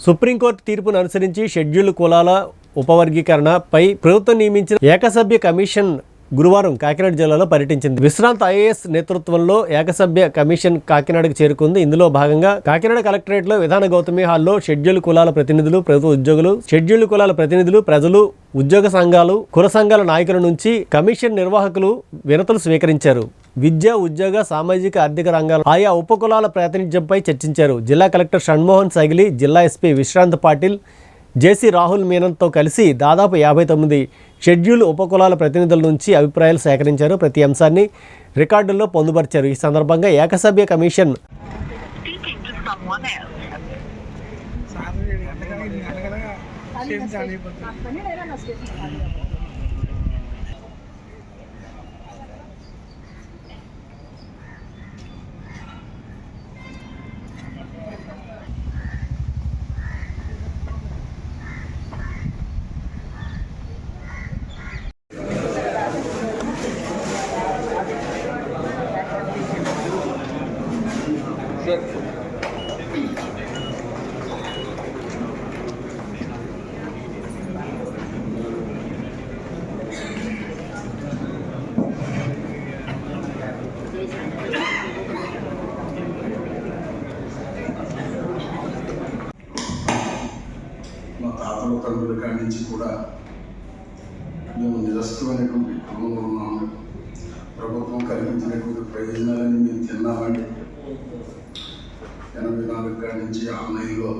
Supreme court తీర్పును అనుసరించి scheduled కులాల ఉపవర్గీకరణపై ప్రభుత్వం నియమించిన ఏకసభ్య కమిషన్ గురువారం కాకినాడ జిల్లాలో పర్యటించింది. విశ్రాంత ఐఏఎస్ నేతృత్వంలో ఏకసభ్య కమిషన్ కాకినాడకు చేరుకుంది. ఇందులో భాగంగా కాకినాడ కలెక్టరేట్లో విధాన గౌతమి హాల్లో షెడ్యూల్డ్ కులాల ప్రతినిధులు, ప్రభుత్వ ఉద్యోగులు, షెడ్యూల్డ్ కులాల ప్రతినిధులు, ప్రజలు, ఉద్యోగ సంఘాలు, కుల సంఘాల నాయకుల నుంచి కమిషన్ నిర్వాహకులు వినతులు స్వీకరించారు. విద్య, ఉద్యోగ, సామాజిక, ఆర్థిక రంగాల ఆయా ఉపకులాల ప్రాతినిధ్యంపై చర్చించారు. జిల్లా కలెక్టర్ షణ్మోహన్ సైగిలి, జిల్లా ఎస్పీ విశ్రాంత్ పాటిల్, జేసీ రాహుల్ మీనన్తో కలిసి దాదాపు 59 షెడ్యూల్ ఉపకులాల ప్రతినిధుల నుంచి అభిప్రాయాలు సేకరించారు. ప్రతి అంశాన్ని రికార్డుల్లో పొందుపరిచారు. ఈ సందర్భంగా ఏకసభ్య కమిషన్ మా తాతల తండ్రుల కాడి నుంచి కూడా మేము నిరస్తమైనటువంటి కుటుంబంలో ఉన్నాము. ప్రభుత్వం కల్పించినటువంటి ప్రయోజనాలని మేము తిన్నామండి. 84 కాడి నుంచి ఆన్లైన్లో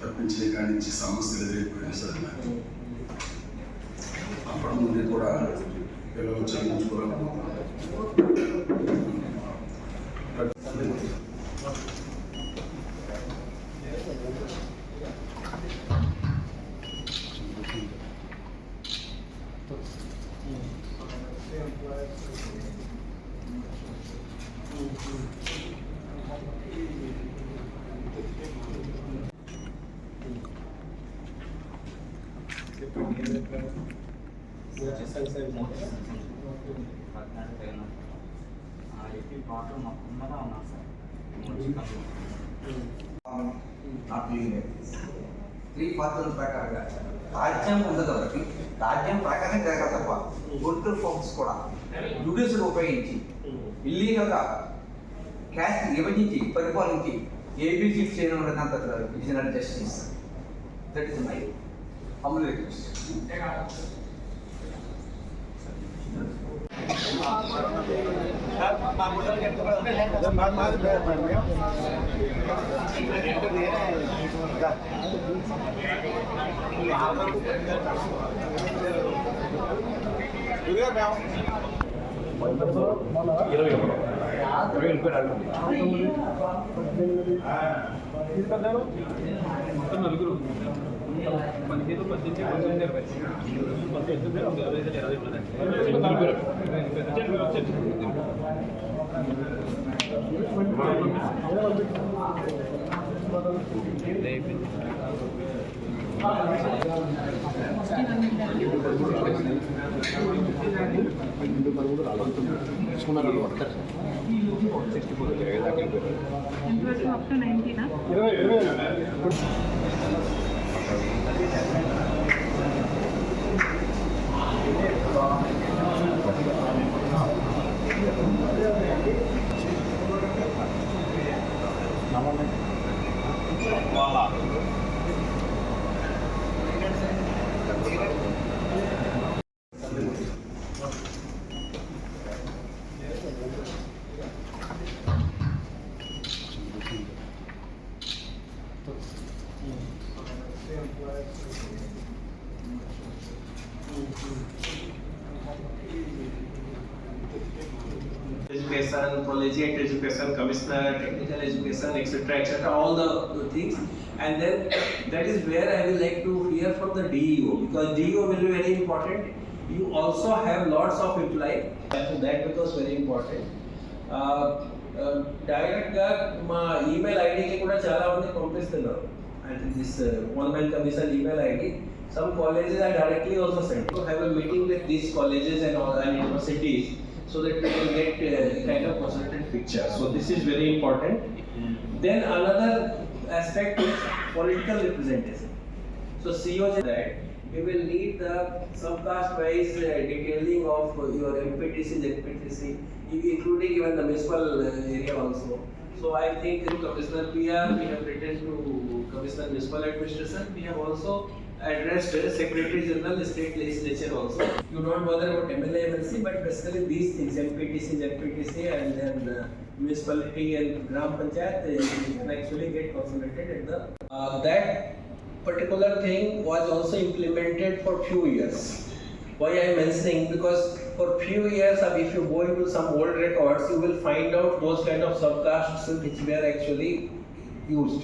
తప్పించే కాడి నుంచి సమస్యలు ఎదురైపోయినాయి సార్. నాకు అప్పటి నుండి కూడా పిల్లలు చదివించుకోవాలనుకుంటున్నాను. ప్రకారంగా రాజ్యం ఉండదు. రాజ్యం ప్రకారం జరగాలి తప్ప పొలిటికల్ ఫోర్స్ కూడా జ్యుడిషియల్ ఉపయోగించి ఇల్లీగల్గా క్యాస్ట్ విభజించి పరిపాలించి ఏబీసీ చేయడం ఇచ్చినట్టు justice. That is my humble request. నలుగురు 15, 18, Education, collegiate education, commissioner, technical education, etc., all the things. And then that is where I will like to hear from the DEO, because DEO will be very important. You also have lots of employees, so that becomes very important. Direct గా మా email ఐడికి కూడా చాలా మంది పంపిస్తున్నారు. I think this one man commission email ID. Some colleges are directly also sent to have a meeting with these colleges and all and universities, so that we can get kind of consultant picture. So this is very important. Then another aspect is political representation. So COJ that we will need the subcaste wise detailing of your MPTC, ZPTC, including even the municipal area also. So I think to Commissioner PR, we have written to Commissioner Municipal Administration. We have also addressed Secretary General, State Legislature also. You don't bother about MLA, MLC, but basically these things, MPTC, ZPTC, and then municipality and Gram Panchayat, you can actually get consolidated at the. That particular thing was also implemented for few years. Why I am mentioning? Because for few years, if you go into some old records, you will find out those kind of subcastes which were actually used.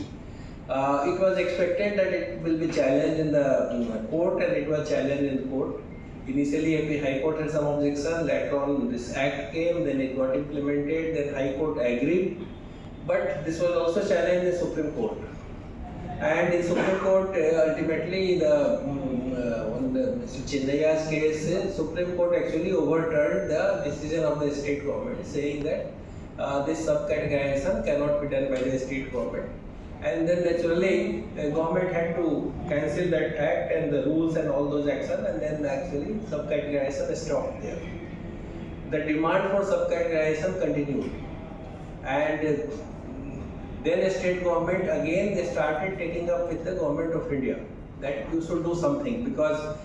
It was expected that it will be challenged in the court, and it was challenged in the court. Initially, AP High Court had some objection. Later on, this act came, then it got implemented. Then High Court agreed, but this was also challenged in Supreme Court. And in Supreme Court, ultimately, on the Mr. Chinnaya's case, Supreme Court actually overturned the decision of the state government, saying that this subcategorization cannot be done by the state government. And then naturally, the government had to cancel that act and the rules and all those actions, and then actually subcategorization stopped there. The demand for subcategorization continued, and then the state government again they started taking up with the government of India that you should do something, because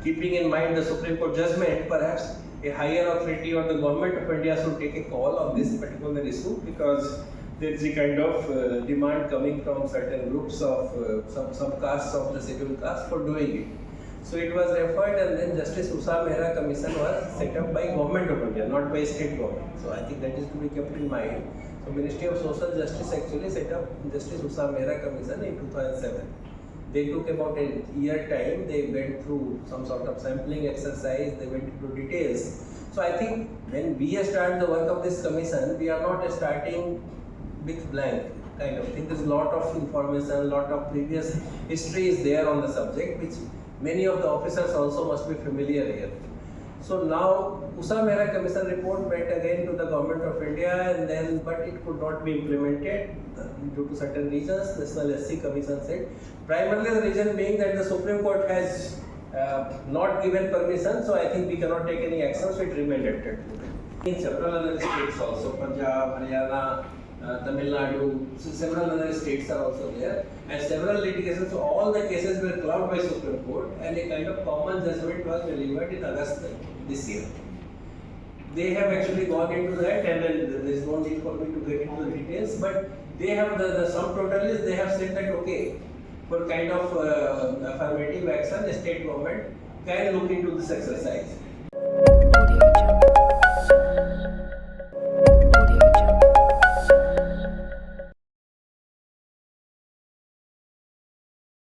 keeping in mind the Supreme Court judgment, perhaps a higher authority or the government of India should take a call on this particular issue, because there is a kind of demand coming from certain groups of some castes of the scheduled caste for doing it. So it was referred, and then Justice Usha Mehra Commission was set up by government of India, not by state government. So I think that is to be kept in mind. So Ministry of Social Justice actually set up Justice Usha Mehra Commission in 2007. They took about a year time. They went through some sort of sampling exercise. They went into details. So I think when we start the work of this commission, we are not starting with blank kind of thing. There's a lot of information, a lot of previous history is there on the subject, which many of the officers also must be familiar here. So now Usha Mehra Commission report went again to the government of India, and then but it could not be implemented due to certain reasons. National SC Commission said, primarily the reason being that the Supreme Court has not given permission, so I think we cannot take any action, so it remained at that. In several other states also, Punjab, Haryana, Tamil Nadu, so several other states are also there, and several litigations. So all the cases were clubbed by Supreme Court, and a kind of common judgment was delivered in August this year. They have actually gone into that, and then there is no need for me to get into the details. But they have the sum total is they have said that okay, for kind of affirmative action, the state government can look into this exercise.